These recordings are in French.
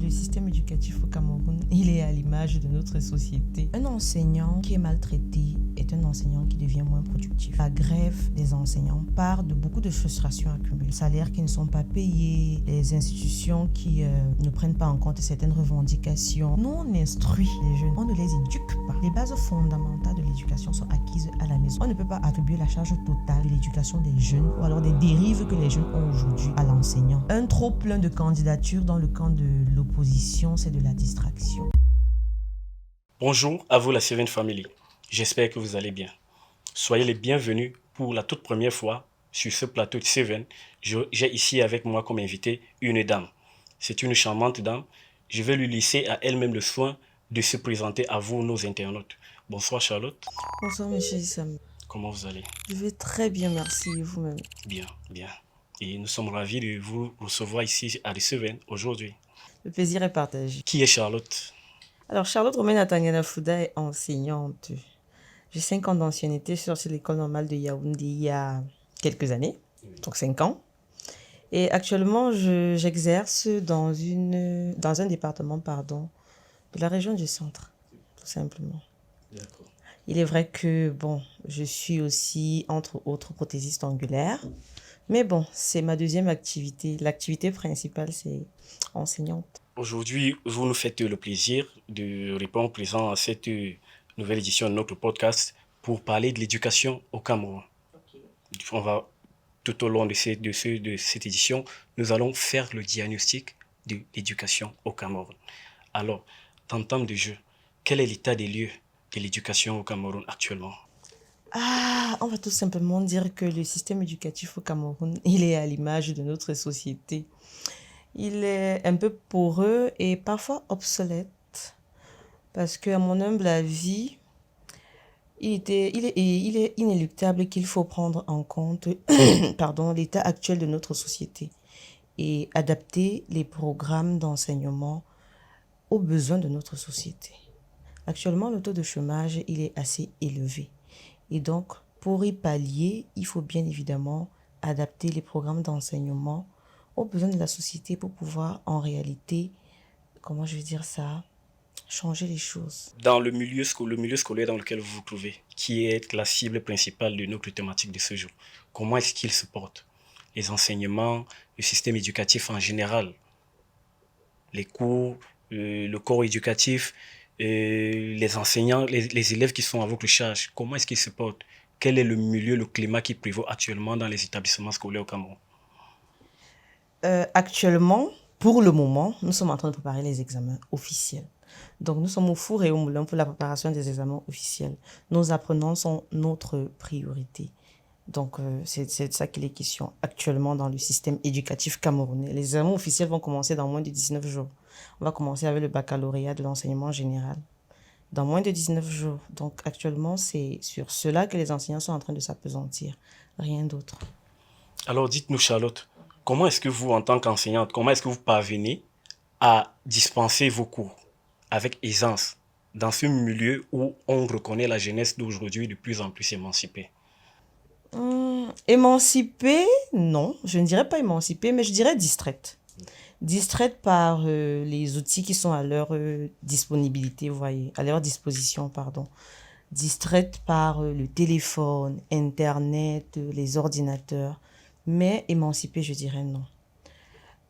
Le système éducatif au Cameroun, il est à l'image de notre société. Un enseignant qui est maltraité est un enseignant qui devient moins productif. La grève des enseignants part de beaucoup de frustrations accumulées. Les salaires qui ne sont pas payés, les institutions qui ne prennent pas en compte certaines revendications. Nous, on instruit les jeunes, on ne les éduque pas. Les bases fondamentales de l'éducation sont acquises à la maison. On ne peut pas attribuer la charge totale de l'éducation des jeunes ou alors des dérives que les jeunes ont aujourd'hui à l'enseignant. Un trop plein de candidatures dans le camp de l'opposition, c'est de la distraction. Bonjour à vous la Seven Family, j'espère que vous allez bien. Soyez les bienvenus pour la toute première fois sur ce plateau de Seven. J'ai ici avec moi comme invité une dame. C'est une charmante dame. Je vais lui laisser à elle-même le soin de se présenter à vous, nos internautes. Bonsoir Charlotte. Bonsoir monsieur Issam. Comment vous allez? Je vais très bien, merci, et vous-même? Bien, bien. Et nous sommes ravis de vous recevoir ici à Seven aujourd'hui. Le plaisir est partagé. Qui est Charlotte? Alors, Charlotte Romaine Tangana-Fouda est enseignante. J'ai 5 ans d'ancienneté, je suis sortie de l'école normale de Yaoundé il y a quelques années, donc 5 ans. Et actuellement, j'exerce dans un département de la région du centre, tout simplement. D'accord. Il est vrai que, je suis aussi, entre autres, prothésiste angulaire. Mais bon, c'est ma deuxième activité. L'activité principale, c'est enseignante. Aujourd'hui, vous nous faites le plaisir de répondre présent à cette nouvelle édition de notre podcast pour parler de l'éducation au Cameroun. Okay. On va, tout au long de cette édition, nous allons faire le diagnostic de l'éducation au Cameroun. Alors, en termes de jeu, quel est l'état des lieux de l'éducation au Cameroun actuellement? On va tout simplement dire que le système éducatif au Cameroun, il est à l'image de notre société. Il est un peu poreux et parfois obsolète parce qu'à mon humble avis, il est inéluctable qu'il faut prendre en compte l'état actuel de notre société et adapter les programmes d'enseignement aux besoins de notre société. Actuellement, le taux de chômage, il est assez élevé. Et donc, pour y pallier, il faut bien évidemment adapter les programmes d'enseignement aux besoins de la société pour pouvoir, en réalité, changer les choses. Dans le milieu scolaire dans lequel vous vous trouvez, qui est la cible principale de notre thématique de ce jour, comment est-ce qu'il se porte? Les enseignements, le système éducatif en général, les cours, le corps éducatif, les enseignants, les élèves qui sont à votre charge, comment est-ce qu'ils se portent? Quel est le milieu, le climat qui prévaut actuellement dans les établissements scolaires au Cameroun? Actuellement, pour le moment, nous sommes en train de préparer les examens officiels. Donc, nous sommes au four et au moulin pour la préparation des examens officiels. Nos apprenants sont notre priorité. Donc, c'est de ça qu'il est question actuellement dans le système éducatif camerounais. Les examens officiels vont commencer dans moins de 19 jours. On va commencer avec le baccalauréat de l'enseignement général dans moins de 19 jours. Donc, actuellement, c'est sur cela que les enseignants sont en train de s'appesantir. Rien d'autre. Alors, dites-nous, Charlotte, comment est-ce que vous, en tant qu'enseignante, comment est-ce que vous parvenez à dispenser vos cours avec aisance dans ce milieu où on reconnaît la jeunesse d'aujourd'hui de plus en plus émancipée? Émancipée, non, je ne dirais pas émancipée, mais je dirais distraite. Distraite par les outils qui sont à leur disponibilité, vous voyez, à leur disposition, pardon. Distraite par le téléphone, Internet, les ordinateurs, mais émancipée, je dirais non.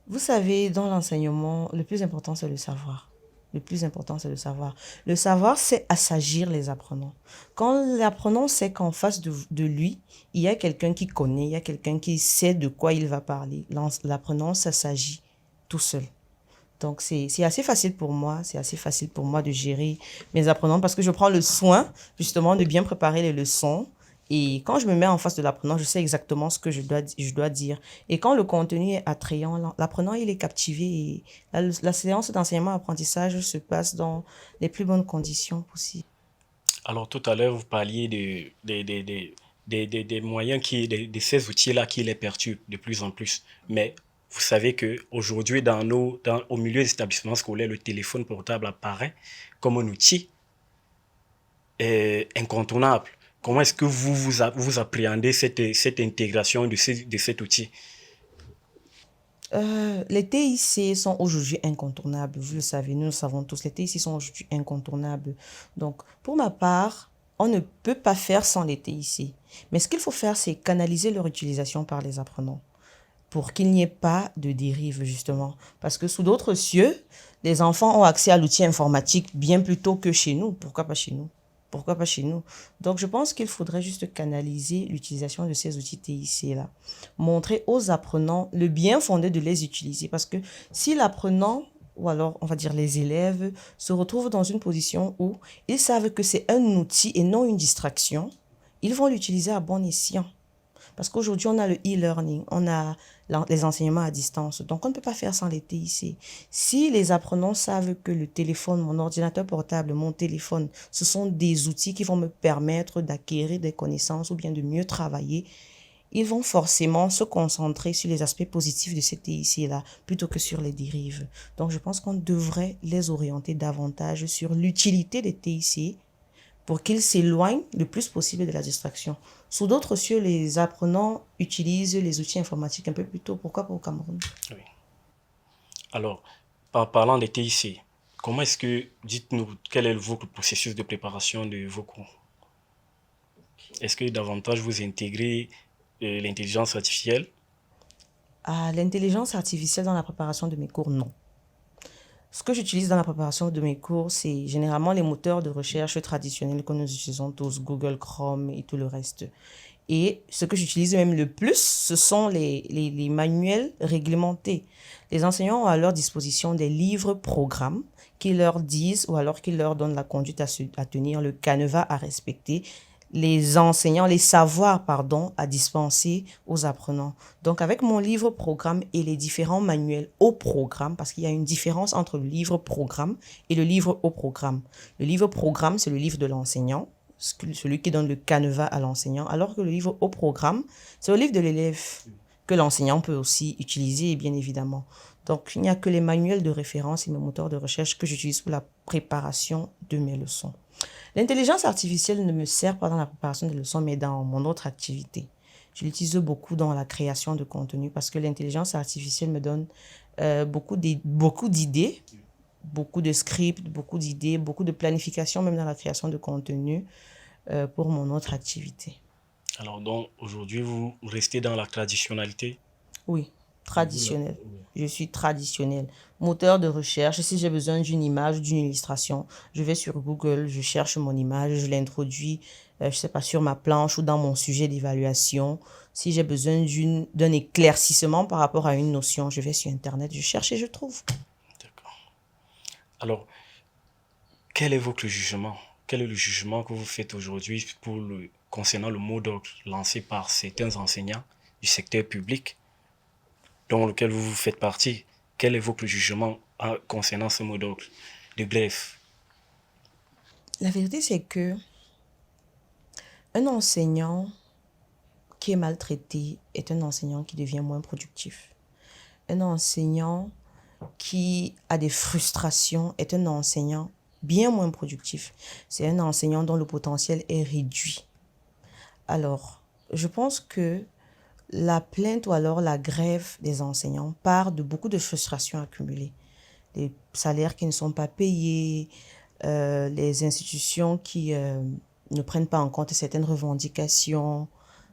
Vous savez, dans l'enseignement, le plus important, c'est le savoir. Le plus important, c'est le savoir. Le savoir, c'est assagir les apprenants. Quand l'apprenant sait qu'en face de lui, il y a quelqu'un qui connaît, il y a quelqu'un qui sait de quoi il va parler, l'apprenant s'assagit tout seul. Donc, c'est assez facile pour moi. C'est assez facile pour moi de gérer mes apprenants parce que je prends le soin, justement, de bien préparer les leçons. Et quand je me mets en face de l'apprenant, je sais exactement ce que je dois dire. Et quand le contenu est attrayant, l'apprenant, il est captivé. Et la séance d'enseignement-apprentissage se passe dans les plus bonnes conditions possibles. Alors, tout à l'heure, vous parliez des moyens, de ces outils-là qui les perturbent de plus en plus. Mais vous savez qu'aujourd'hui, au milieu des établissements scolaires, le téléphone portable apparaît comme un outil incontournable. Comment est-ce que vous appréhendez cette intégration de cet outil? Les TIC sont aujourd'hui incontournables. Vous le savez, nous le savons tous. Les TIC sont aujourd'hui incontournables. Donc, pour ma part, on ne peut pas faire sans les TIC. Mais ce qu'il faut faire, c'est canaliser leur utilisation par les apprenants pour qu'il n'y ait pas de dérive, justement. Parce que sous d'autres cieux, les enfants ont accès à l'outil informatique bien plus tôt que chez nous. Pourquoi pas chez nous? Pourquoi pas chez nous? Donc, je pense qu'il faudrait juste canaliser l'utilisation de ces outils TIC-là. Montrer aux apprenants le bien fondé de les utiliser. Parce que si l'apprenant, ou alors on va dire les élèves, se retrouvent dans une position où ils savent que c'est un outil et non une distraction, ils vont l'utiliser à bon escient. Parce qu'aujourd'hui, on a le e-learning, on a les enseignements à distance. Donc, on ne peut pas faire sans les TIC. Si les apprenants savent que le téléphone, mon ordinateur portable, mon téléphone, ce sont des outils qui vont me permettre d'acquérir des connaissances ou bien de mieux travailler, ils vont forcément se concentrer sur les aspects positifs de ces TIC-là plutôt que sur les dérives. Donc, je pense qu'on devrait les orienter davantage sur l'utilité des TIC pour qu'ils s'éloignent le plus possible de la distraction. Sous d'autres cieux, les apprenants utilisent les outils informatiques un peu plus tôt. Pourquoi pas au Cameroun? Oui. Alors, parlant des TIC, comment est-ce que, dites-nous, quel est votre processus de préparation de vos cours? Est-ce que davantage vous intégrez l'intelligence artificielle? L'intelligence artificielle dans la préparation de mes cours, non. Ce que j'utilise dans la préparation de mes cours, c'est généralement les moteurs de recherche traditionnels que nous utilisons tous, Google, Chrome et tout le reste. Et ce que j'utilise même le plus, ce sont les manuels réglementés. Les enseignants ont à leur disposition des livres programmes qui leur disent ou alors qui leur donnent la conduite à tenir, le canevas à respecter, les enseignants, les savoirs, pardon, à dispenser aux apprenants. Donc, avec mon livre programme et les différents manuels au programme, parce qu'il y a une différence entre le livre programme et le livre au programme. Le livre programme, c'est le livre de l'enseignant, celui qui donne le canevas à l'enseignant, alors que le livre au programme, c'est le livre de l'élève que l'enseignant peut aussi utiliser, bien évidemment. Donc, il n'y a que les manuels de référence et mes moteurs de recherche que j'utilise pour la préparation de mes leçons. L'intelligence artificielle ne me sert pas dans la préparation des leçons, mais dans mon autre activité. Je l'utilise beaucoup dans la création de contenu parce que l'intelligence artificielle me donne beaucoup d'idées, beaucoup de scripts, beaucoup d'idées, beaucoup de planification, même dans la création de contenu pour mon autre activité. Alors donc, aujourd'hui, vous restez dans la traditionnalité? Oui, traditionnel. Je suis traditionnel. Moteur de recherche, si j'ai besoin d'une image, d'une illustration, je vais sur Google, je cherche mon image, je l'introduis, je sais pas, sur ma planche ou dans mon sujet d'évaluation. Si j'ai besoin d'un éclaircissement par rapport à une notion, je vais sur Internet, je cherche et je trouve. D'accord. Alors, quel est votre jugement? Quel est le jugement que vous faites aujourd'hui concernant le mot d'ordre lancé par certains enseignants du secteur public dont lequel vous faites partie? Quel est votre jugement concernant ce mot d'ordre de grève? La vérité, c'est que un enseignant qui est maltraité est un enseignant qui devient moins productif. Un enseignant qui a des frustrations est un enseignant bien moins productif. C'est un enseignant dont le potentiel est réduit. Alors, je pense que la plainte ou alors la grève des enseignants part de beaucoup de frustrations accumulées. Les salaires qui ne sont pas payés, les institutions qui ne prennent pas en compte certaines revendications.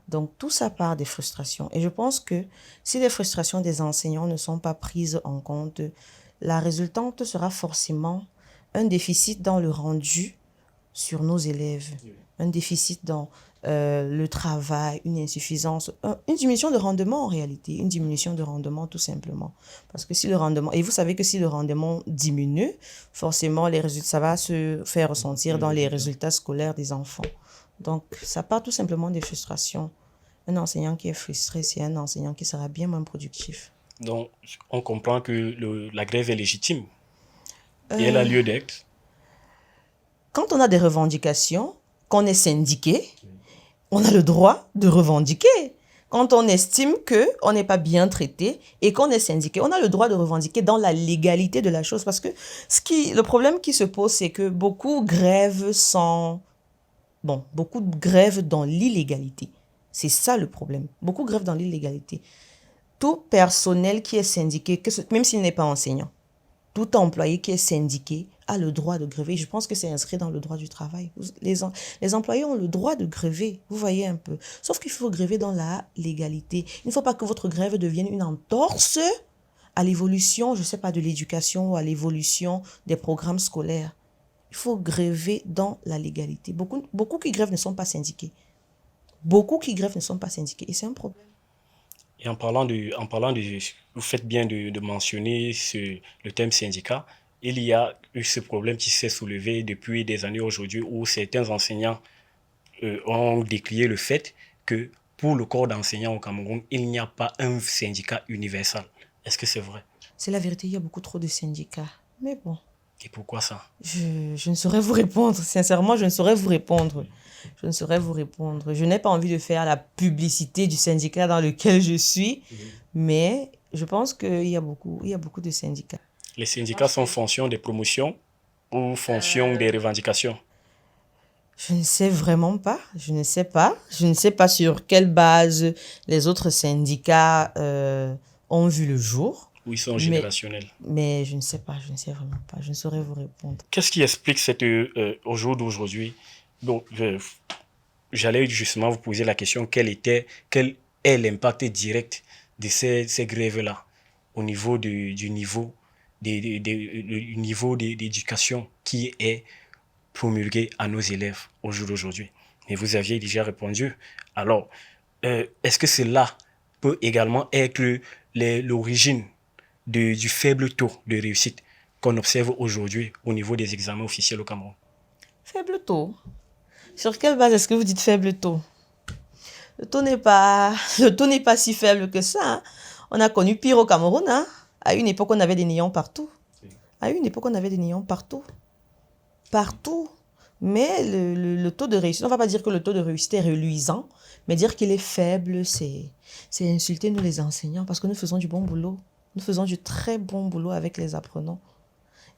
Donc, tout ça part des frustrations. Et je pense que si les frustrations des enseignants ne sont pas prises en compte, la résultante sera forcément un déficit dans le rendu sur nos élèves, un déficit dans le travail, une insuffisance, une diminution de rendement en réalité, une diminution de rendement tout simplement. Parce que si le rendement, et vous savez que si le rendement diminue, forcément les résultats, ça va se faire ressentir dans les résultats scolaires des enfants. Donc ça part tout simplement des frustrations. Un enseignant qui est frustré, c'est un enseignant qui sera bien moins productif. Donc, on comprend que la grève est légitime et elle a lieu d'être. Quand on a des revendications, qu'on est syndiqué, on a le droit de revendiquer. Quand on estime qu'on n'est pas bien traité et qu'on est syndiqué, on a le droit de revendiquer dans la légalité de la chose. Parce que le problème qui se pose, c'est que beaucoup grèvent dans l'illégalité. C'est ça le problème. Beaucoup grèvent dans l'illégalité. tout personnel qui est syndiqué, même s'il n'est pas enseignant, tout employé qui est syndiqué a le droit de gréver. Je pense que c'est inscrit dans le droit du travail. Les employés ont le droit de gréver, vous voyez un peu. Sauf qu'il faut gréver dans la légalité. Il ne faut pas que votre grève devienne une entorse à l'évolution, je ne sais pas, de l'éducation ou à l'évolution des programmes scolaires. Il faut gréver dans la légalité. Beaucoup qui grèvent ne sont pas syndiqués. Beaucoup qui grèvent ne sont pas syndiqués. Et c'est un problème. Et vous faites bien de mentionner le thème syndicat. Il y a eu ce problème qui s'est soulevé depuis des années aujourd'hui où certains enseignants ont décrié le fait que pour le corps d'enseignants au Cameroun, il n'y a pas un syndicat universal. Est-ce que c'est vrai? C'est la vérité, il y a beaucoup trop de syndicats. Mais bon. Et pourquoi ça? Je ne saurais vous répondre. Sincèrement, je ne saurais vous répondre. Je ne saurais vous répondre. Je n'ai pas envie de faire la publicité du syndicat dans lequel je suis, mais je pense qu'il y a beaucoup de syndicats. Les syndicats sont fonction des promotions ou fonction des revendications? Je ne sais vraiment pas. Je ne sais pas. Je ne sais pas sur quelle base les autres syndicats ont vu le jour. Ou ils sont générationnels? Mais je ne sais pas. Je ne sais vraiment pas. Je ne saurais vous répondre. Qu'est-ce qui explique au jour d'aujourd'hui? Donc, j'allais justement vous poser la question, quel est l'impact direct de ces grèves-là au niveau du niveau d'éducation qui est promulgué à nos élèves au jour d'aujourd'hui? Et vous aviez déjà répondu. Alors, est-ce que cela peut également être l'origine du faible taux de réussite qu'on observe aujourd'hui au niveau des examens officiels au Cameroun? Faible taux? Sur quelle base est-ce que vous dites faible taux? Le taux n'est pas si faible que ça. Hein. On a connu pire au Cameroun. Hein. À une époque, on avait des néants partout. À une époque, on avait des néants partout. Partout. Mais le taux de réussite, on ne va pas dire que le taux de réussite est reluisant, mais dire qu'il est faible, c'est insulter nous les enseignants parce que nous faisons du bon boulot. Nous faisons du très bon boulot avec les apprenants.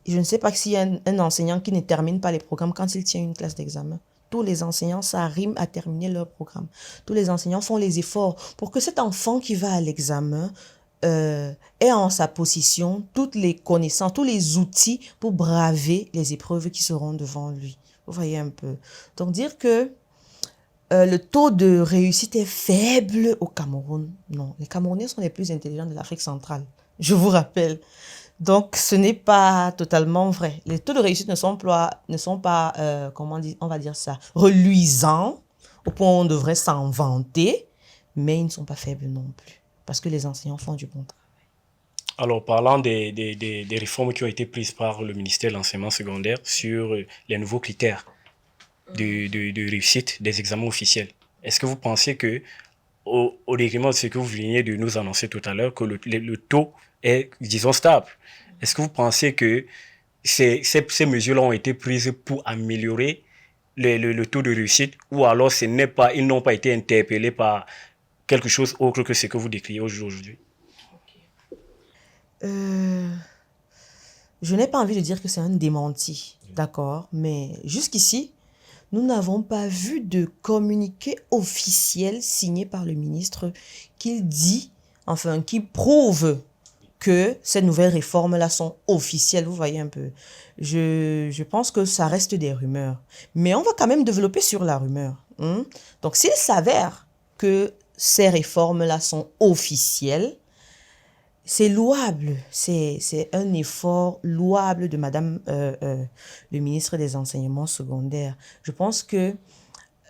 Et je ne sais pas s'il y a un enseignant qui ne termine pas les programmes quand il tient une classe d'examen. Tous les enseignants s'arriment à terminer leur programme. Tous les enseignants font les efforts pour que cet enfant qui va à l'examen ait en sa possession toutes les connaissances, tous les outils pour braver les épreuves qui seront devant lui. Vous voyez un peu. Donc dire que le taux de réussite est faible au Cameroun, non. Les Camerounais sont les plus intelligents de l'Afrique centrale, je vous rappelle. Donc, ce n'est pas totalement vrai. Les taux de réussite ne sont pas, comment on va dire ça, reluisants, au point où on devrait s'en vanter, mais ils ne sont pas faibles non plus, parce que les enseignants font du bon travail. Alors, parlant des réformes qui ont été prises par le ministère de l'enseignement secondaire sur les nouveaux critères de réussite des examens officiels, est-ce que vous pensez que, au détriment de ce que vous veniez de nous annoncer tout à l'heure, que le taux est, disons, stable? Est-ce que vous pensez que ces mesures-là ont été prises pour améliorer le taux de réussite, ou alors ils n'ont pas été interpellés par quelque chose autre que ce que vous décrivez aujourd'hui? Je n'ai pas envie de dire que c'est un démenti, d'accord, mais jusqu'ici, nous n'avons pas vu de communiqué officiel signé par le ministre qui prouve que ces nouvelles réformes-là sont officielles, vous voyez un peu. Je pense que ça reste des rumeurs. Mais on va quand même développer sur la rumeur. Hein? Donc, s'il s'avère que ces réformes-là sont officielles, c'est louable. C'est un effort louable de Madame le ministre des Enseignements secondaires. Je pense que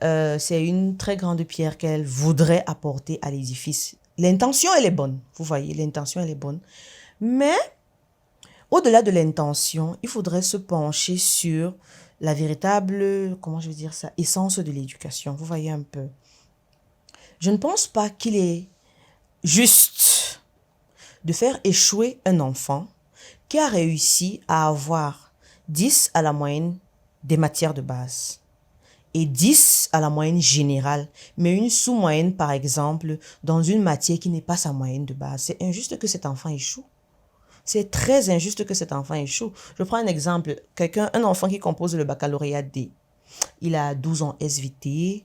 c'est une très grande pierre qu'elle voudrait apporter à l'édifice. L'intention, elle est bonne. Vous voyez, l'intention, elle est bonne. Mais, au-delà de l'intention, il faudrait se pencher sur la véritable, comment je vais dire ça, essence de l'éducation. Vous voyez un peu. Je ne pense pas qu'il est juste de faire échouer un enfant qui a réussi à avoir 10 à la moyenne des matières de base et 10 à la moyenne générale, mais une sous-moyenne, par exemple, dans une matière qui n'est pas sa moyenne de base. C'est injuste que cet enfant échoue. C'est très injuste que cet enfant échoue. Je prends un exemple. Un enfant qui compose le baccalauréat D. Il a 12 ans SVT.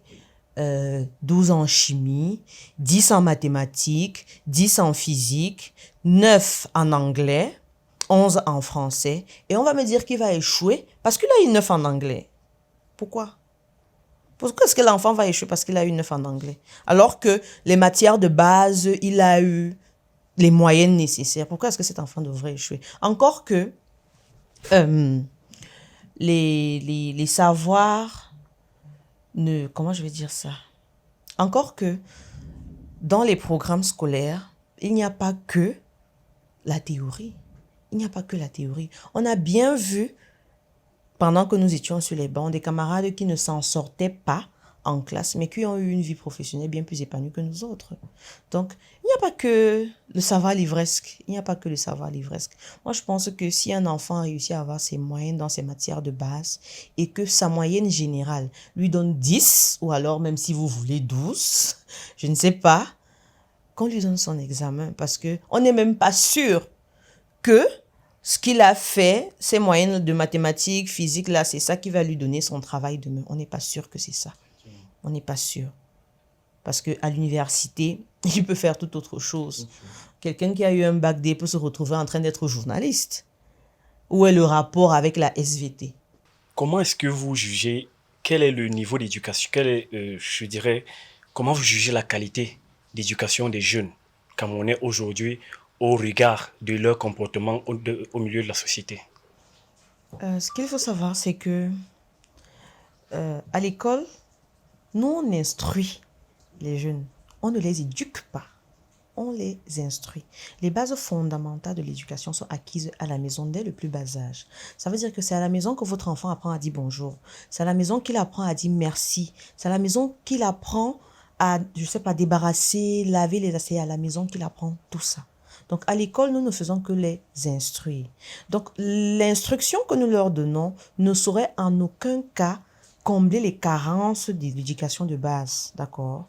12 en chimie, 10 en mathématiques, 10 en physique, 9 en anglais, 11 en français. Et on va me dire qu'il va échouer parce qu'il a eu 9 en anglais. Pourquoi? Pourquoi est-ce que l'enfant va échouer parce qu'il a eu 9 en anglais? Alors que les matières de base, il a eu les moyennes nécessaires. Pourquoi est-ce que cet enfant devrait échouer? Encore que les savoirs ne... Comment je vais dire ça? Encore que dans les programmes scolaires, il n'y a pas que la théorie. Il n'y a pas que la théorie. On a bien vu, pendant que nous étions sur les bancs, des camarades qui ne s'en sortaient pas en classe, mais qui ont eu une vie professionnelle bien plus épanouie que nous autres. Donc, il n'y a pas que le savoir livresque. Il n'y a pas que le savoir livresque. Moi, je pense que si un enfant réussit à avoir ses moyennes dans ses matières de base et que sa moyenne générale lui donne 10, ou alors même si vous voulez 12, je ne sais pas, qu'on lui donne son examen parce qu'on n'est même pas sûr que ce qu'il a fait, ses moyennes de mathématiques, physique, là, c'est ça qui va lui donner son travail demain. On n'est pas sûr que c'est ça. On n'est pas sûr. Parce qu'à l'université, il peut faire tout autre chose. Quelqu'un qui a eu un bac D peut se retrouver en train d'être journaliste. Où est le rapport avec la SVT? Comment est-ce que vous jugez, quel est le niveau d'éducation, je dirais, comment vous jugez la qualité d'éducation des jeunes camerounais aujourd'hui au regard de leur comportement au milieu de la société? Ce qu'il faut savoir, c'est que à l'école, nous, on instruit les jeunes. On ne les éduque pas. On les instruit. Les bases fondamentales de l'éducation sont acquises à la maison dès le plus bas âge. Ça veut dire que c'est à la maison que votre enfant apprend à dire bonjour. C'est à la maison qu'il apprend à dire merci. C'est à la maison qu'il apprend à, je sais pas, débarrasser, laver les assiettes. À la maison qu'il apprend tout ça. Donc, à l'école, nous ne faisons que les instruire. Donc, l'instruction que nous leur donnons ne saurait en aucun cas combler les carences de l'éducation de base. D'accord?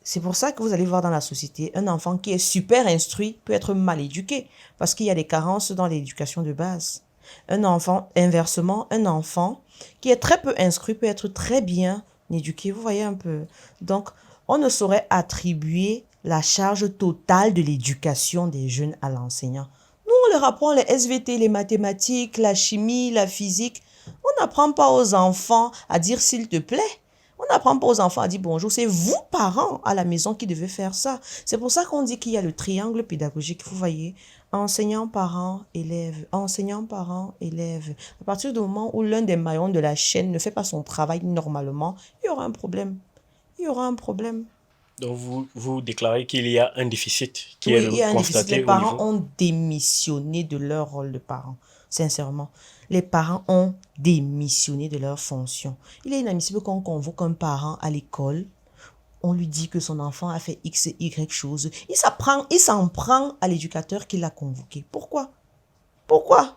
C'est pour ça que vous allez voir dans la société, un enfant qui est super instruit peut être mal éduqué parce qu'il y a des carences dans l'éducation de base. Un enfant, inversement, un enfant qui est très peu instruit peut être très bien éduqué. Vous voyez un peu. Donc, on ne saurait attribuer la charge totale de l'éducation des jeunes à l'enseignant. Nous, on leur apprend les SVT, les mathématiques, la chimie, la physique. On n'apprend pas aux enfants à dire s'il te plaît. On n'apprend pas aux enfants à dire bonjour. C'est vous, parents, à la maison, qui devez faire ça. C'est pour ça qu'on dit qu'il y a le triangle pédagogique. Vous voyez, enseignant, parents, élèves. Enseignant, parents, élèves. À partir du moment où l'un des maillons de la chaîne ne fait pas son travail normalement, il y aura un problème. Il y aura un problème. Donc, vous déclarez qu'il y a un déficit qui Oui, est il y a un déficit. constaté Les au parents niveau. ont démissionné de leur rôle de parents, sincèrement. Les parents ont démissionné de leur fonction. Il est inadmissible qu'on convoque un parent à l'école, on lui dit que son enfant a fait X et Y choses. Il s'en prend à l'éducateur qui l'a convoqué. Pourquoi? Pourquoi?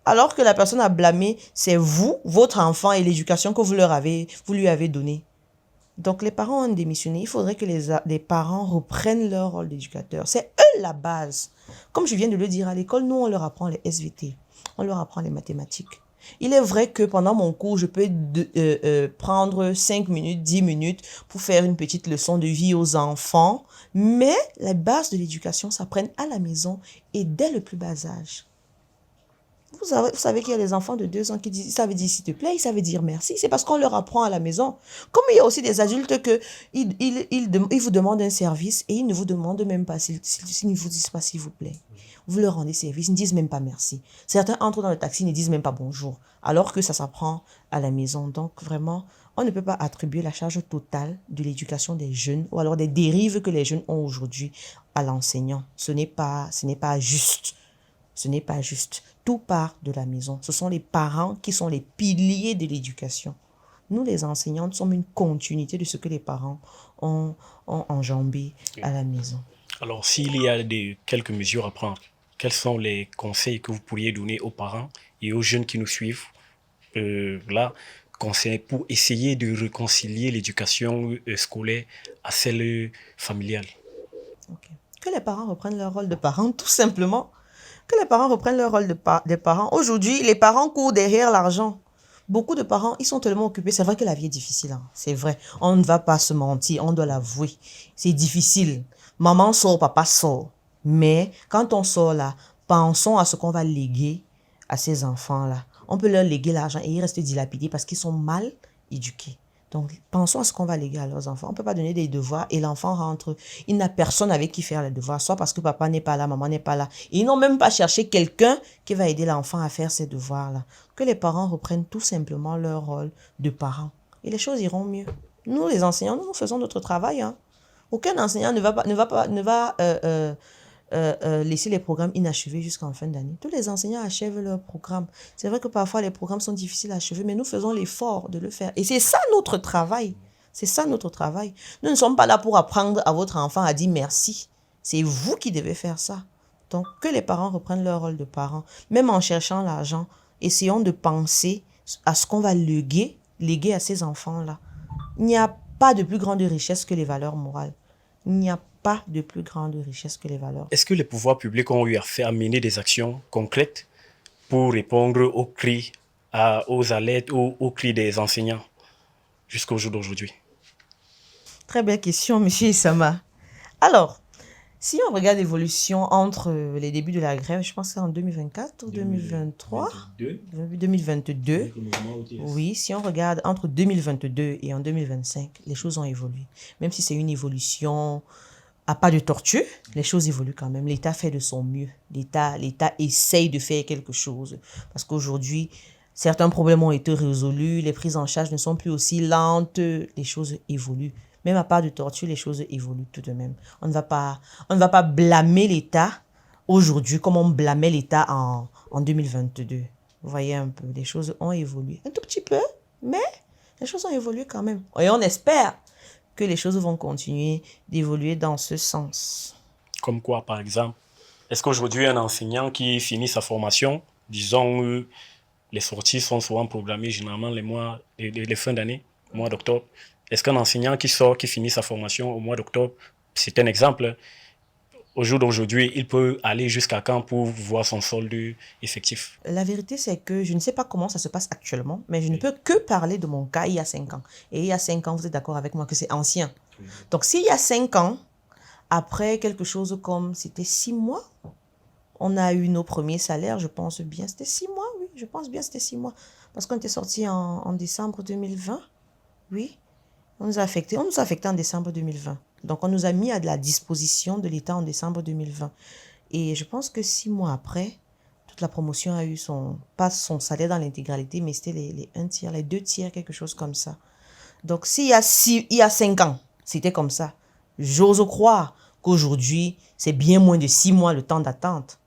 Alors que la personne a blâmé, c'est vous, votre enfant et l'éducation que vous lui avez donnée. Donc, les parents ont démissionné. Il faudrait que les parents reprennent leur rôle d'éducateur. C'est eux la base. Comme je viens de le dire, à l'école, nous, on leur apprend les SVT. On leur apprend les mathématiques. Il est vrai que pendant mon cours, je peux prendre 5 minutes, 10 minutes pour faire une petite leçon de vie aux enfants. Mais les bases de l'éducation s'apprennent à la maison et dès le plus bas âge. Vous savez qu'il y a des enfants de 2 ans qui disent, ils savent dire s'il te plaît, ils savent dire merci. C'est parce qu'on leur apprend à la maison. Comme il y a aussi des adultes ils vous demandent un service et ils ne vous demandent même pas, s'ils ne vous disent pas s'il vous plaît. Vous leur rendez service, ils ne disent même pas merci. Certains entrent dans le taxi, ils ne disent même pas bonjour. Alors que ça s'apprend à la maison. Donc vraiment, on ne peut pas attribuer la charge totale de l'éducation des jeunes ou alors des dérives que les jeunes ont aujourd'hui à l'enseignant. Ce n'est pas juste. Ce n'est pas juste. Tout part de la maison. Ce sont les parents qui sont les piliers de l'éducation. Nous, les enseignantes, sommes une continuité de ce que les parents ont enjambé à la maison. Alors, s'il y a quelques mesures à prendre, quels sont les conseils que vous pourriez donner aux parents et aux jeunes qui nous suivent conseils pour essayer de réconcilier l'éducation scolaire à celle familiale? Okay. Que les parents reprennent leur rôle de parents, tout simplement. Que les parents reprennent leur rôle de parents. Aujourd'hui, les parents courent derrière l'argent Beaucoup de parents, ils sont tellement occupés. C'est vrai que la vie est difficile, hein. C'est vrai. On ne va pas se mentir, on doit l'avouer. C'est difficile. Maman sort, papa sort. Mais quand on sort là, pensons à ce qu'on va léguer à ces enfants-là. On peut leur léguer l'argent et ils restent dilapidés parce qu'ils sont mal éduqués. Donc, pensons à ce qu'on va léguer à leurs enfants. On ne peut pas donner des devoirs et l'enfant rentre. Il n'a personne avec qui faire les devoirs, soit parce que papa n'est pas là, maman n'est pas là. Et ils n'ont même pas cherché quelqu'un qui va aider l'enfant à faire ses devoirs-là. Que les parents reprennent tout simplement leur rôle de parents. Et les choses iront mieux. Nous, les enseignants, nous faisons notre travail, hein. Aucun enseignant ne va laisser les programmes inachevés jusqu'en fin d'année. Tous les enseignants achèvent leurs programmes. C'est vrai que parfois les programmes sont difficiles à achever, mais nous faisons l'effort de le faire. Et c'est ça notre travail. C'est ça notre travail. Nous ne sommes pas là pour apprendre à votre enfant à dire merci. C'est vous qui devez faire ça. Donc, que les parents reprennent leur rôle de parents. Même en cherchant l'argent, essayons de penser à ce qu'on va léguer à ces enfants-là. Il n'y a pas de plus grande richesse que les valeurs morales. Il n'y a pas de plus grande richesse que les valeurs. Est-ce que les pouvoirs publics ont eu à mener des actions concrètes pour répondre aux cris, aux alertes, aux cris des enseignants jusqu'au jour d'aujourd'hui? Très belle question, monsieur Issama. Alors, si on regarde l'évolution entre les débuts de la grève, je pense que c'est en 2024 ou 2023, 2022. Oui, si on regarde entre 2022 et en 2025, les choses ont évolué. Même si c'est une évolution à pas de tortue, les choses évoluent quand même. L'État fait de son mieux. L'État essaye de faire quelque chose. Parce qu'aujourd'hui, certains problèmes ont été résolus, les prises en charge ne sont plus aussi lentes, les choses évoluent. Même à part de tortue, les choses évoluent tout de même. On ne va pas blâmer l'État aujourd'hui comme on blâmait l'État en 2022. Vous voyez un peu, les choses ont évolué. Un tout petit peu, mais les choses ont évolué quand même. Et on espère que les choses vont continuer d'évoluer dans ce sens. Comme quoi, par exemple? Est-ce qu'aujourd'hui, un enseignant qui finit sa formation, disons, les sorties sont souvent programmées généralement les fins d'année, mois d'octobre. Est-ce qu'un enseignant qui finit sa formation au mois d'octobre, c'est un exemple, au jour d'aujourd'hui, il peut aller jusqu'à quand pour voir son solde effectif? La vérité, c'est que je ne sais pas comment ça se passe actuellement, mais je ne peux que parler de mon cas il y a 5 ans. Et il y a 5 ans, vous êtes d'accord avec moi que c'est ancien. Donc, s'il y a 5 ans, après quelque chose comme, c'était 6 mois, on a eu nos premiers salaires, je pense bien. C'était 6 mois, oui, je pense bien c'était 6 mois. Parce qu'on était sorti en décembre 2020, oui. On nous a affectés en décembre 2020. Donc, on nous a mis à la disposition de l'État en décembre 2020. Et je pense que 6 mois après, toute la promotion a eu pas son salaire dans l'intégralité, mais c'était les 1 tiers, les 2 tiers, quelque chose comme ça. Donc, il y a 5 ans, c'était comme ça. J'ose croire qu'aujourd'hui, c'est bien moins de 6 mois le temps d'attente.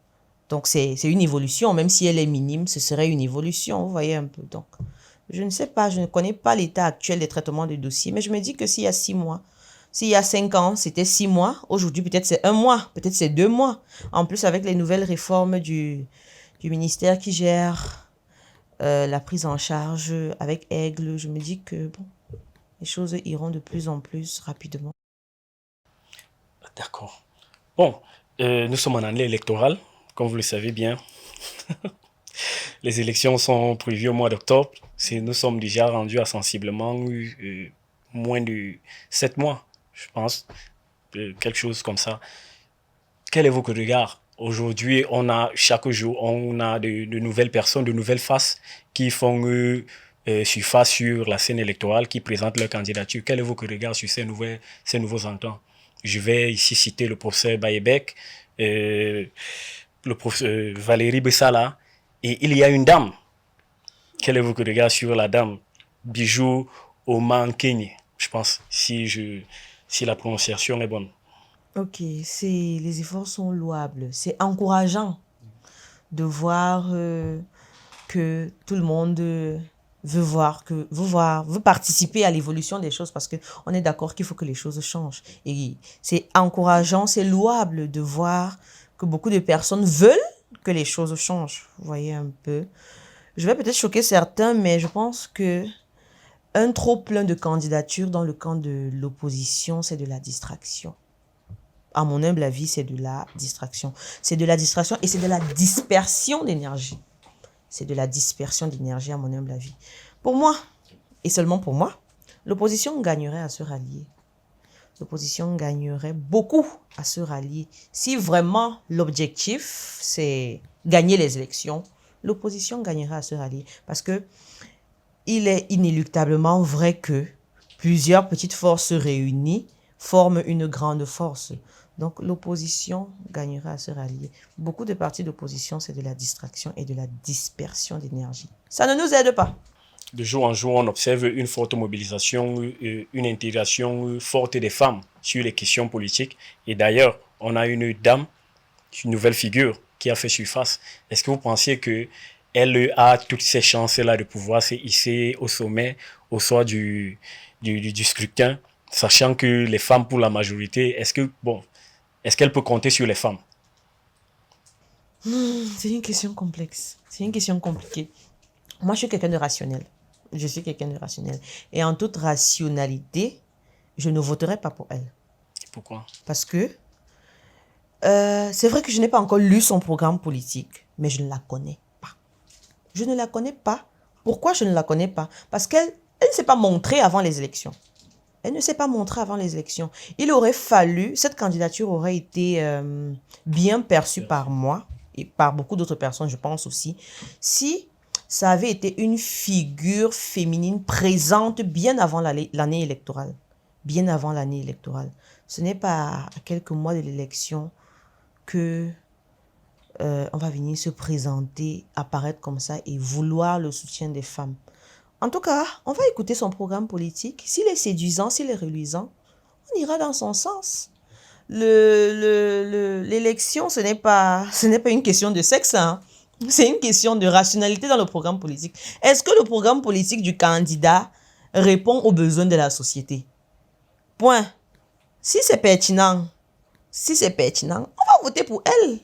Donc, c'est une évolution. Même si elle est minime, ce serait une évolution. Vous voyez un peu. Donc, je ne sais pas, je ne connais pas l'état actuel des traitements de dossiers, mais je me dis que s'il y a 6 mois, s'il y a 5 ans, c'était 6 mois, aujourd'hui peut-être c'est 1 mois, peut-être c'est 2 mois. En plus, avec les nouvelles réformes du ministère qui gère la prise en charge avec Aigle, je me dis que bon, les choses iront de plus en plus rapidement. D'accord. Bon, nous sommes en année électorale, comme vous le savez bien. Les élections sont prévues au mois d'octobre. Nous sommes déjà rendus à sensiblement moins de 7 mois, je pense, quelque chose comme ça. Quel est votre regard? Aujourd'hui, chaque jour, on a de nouvelles personnes, de nouvelles faces qui font surface sur la scène électorale, qui présentent leur candidature. Quel est votre regard sur ces nouveaux entrants? Je vais ici citer le professeur Bayebek, le professeur Valérie Bessala, et il y a une dame. Quel est votre regard sur la dame? Bijou Omankenye, je pense, si la prononciation est bonne. Ok, les efforts sont louables. C'est encourageant de voir que tout le monde veut participer à l'évolution des choses parce qu'on est d'accord qu'il faut que les choses changent. Et c'est encourageant, c'est louable de voir que beaucoup de personnes veulent que les choses changent. Vous voyez un peu. Je vais peut-être choquer certains, mais je pense que un trop plein de candidatures dans le camp de l'opposition, c'est de la distraction. À mon humble avis, c'est de la distraction. C'est de la distraction et c'est de la dispersion d'énergie. C'est de la dispersion d'énergie, à mon humble avis. Pour moi, et seulement pour moi, l'opposition gagnerait à se rallier. L'opposition gagnerait beaucoup à se rallier. Si vraiment l'objectif, c'est gagner les élections, l'opposition gagnerait à se rallier. Parce que il est inéluctablement vrai que plusieurs petites forces réunies forment une grande force. Donc l'opposition gagnerait à se rallier. Beaucoup de partis d'opposition, c'est de la distraction et de la dispersion d'énergie. Ça ne nous aide pas. De jour en jour, on observe une forte mobilisation, une intégration forte des femmes sur les questions politiques. Et d'ailleurs, on a une dame, une nouvelle figure qui a fait surface. Est-ce que vous pensez qu'elle a toutes ces chances-là de pouvoir se hisser au sommet au soir du scrutin, sachant que les femmes, pour la majorité, est-ce qu'elle peut compter sur les femmes? C'est une question complexe. C'est une question compliquée. Moi, je suis quelqu'un de rationnel. Je suis quelqu'un de rationnel. Et en toute rationalité, je ne voterai pas pour elle. Pourquoi? Parce que c'est vrai que je n'ai pas encore lu son programme politique, mais je ne la connais pas. Je ne la connais pas. Pourquoi je ne la connais pas? Parce qu'elle ne s'est pas montrée avant les élections. Elle ne s'est pas montrée avant les élections. Il aurait fallu, cette candidature aurait été bien perçue par moi et par beaucoup d'autres personnes, je pense aussi, si ça avait été une figure féminine présente bien avant l'année électorale. Bien avant l'année électorale. Ce n'est pas à quelques mois de l'élection que on va venir se présenter, apparaître comme ça et vouloir le soutien des femmes. En tout cas, on va écouter son programme politique. S'il est séduisant, s'il est reluisant, on ira dans son sens. L'élection, ce n'est pas une question de sexe, hein. C'est une question de rationalité dans le programme politique. Est-ce que le programme politique du candidat répond aux besoins de la société? Point. Si c'est pertinent, on va voter pour elle.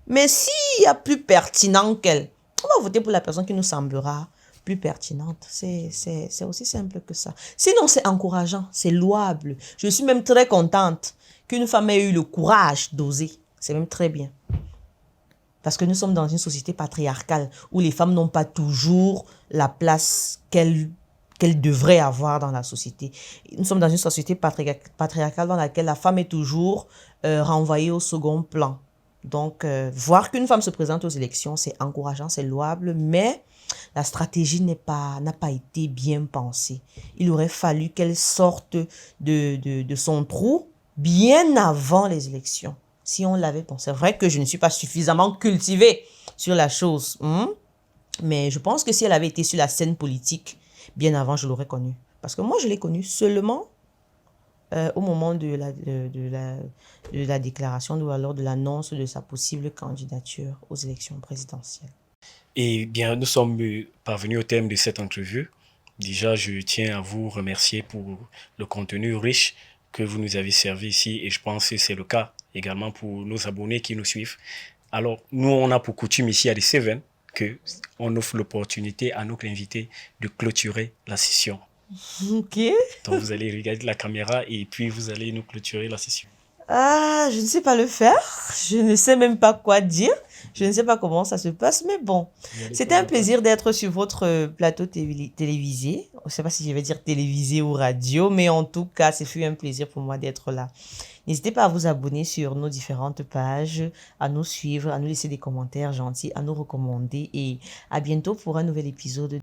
Mais s'il y a plus pertinent qu'elle, on va voter pour la personne qui nous semblera plus pertinente. C'est aussi simple que ça. Sinon, c'est encourageant, c'est louable. Je suis même très contente qu'une femme ait eu le courage d'oser. C'est même très bien. Parce que nous sommes dans une société patriarcale où les femmes n'ont pas toujours la place qu'elles devraient avoir dans la société. Nous sommes dans une société patriarcale dans laquelle la femme est toujours renvoyée au second plan. Donc, voir qu'une femme se présente aux élections, c'est encourageant, c'est louable, mais la stratégie n'a pas été bien pensée. Il aurait fallu qu'elle sorte de son trou bien avant les élections. Si on l'avait pensé. C'est vrai que je ne suis pas suffisamment cultivée sur la chose. Mais je pense que si elle avait été sur la scène politique, bien avant, je l'aurais connue. Parce que moi, je l'ai connue seulement au moment de la déclaration ou alors de l'annonce de sa possible candidature aux élections présidentielles. Eh bien, nous sommes parvenus au terme de cette entrevue. Déjà, je tiens à vous remercier pour le contenu riche que vous nous avez servi ici et je pense que c'est le cas également pour nos abonnés qui nous suivent. Alors, nous, on a pour coutume ici à D7 qu'on offre l'opportunité à nos invités de clôturer la session. Ok. Donc, vous allez regarder la caméra et puis vous allez nous clôturer la session. Ah, je ne sais pas le faire. Je ne sais même pas quoi dire. Je ne sais pas comment ça se passe, mais bon. C'était un plaisir d'être sur votre plateau télévisé. Je ne sais pas si je vais dire télévisé ou radio, mais en tout cas, ce fut un plaisir pour moi d'être là. N'hésitez pas à vous abonner sur nos différentes pages, à nous suivre, à nous laisser des commentaires gentils, à nous recommander et à bientôt pour un nouvel épisode.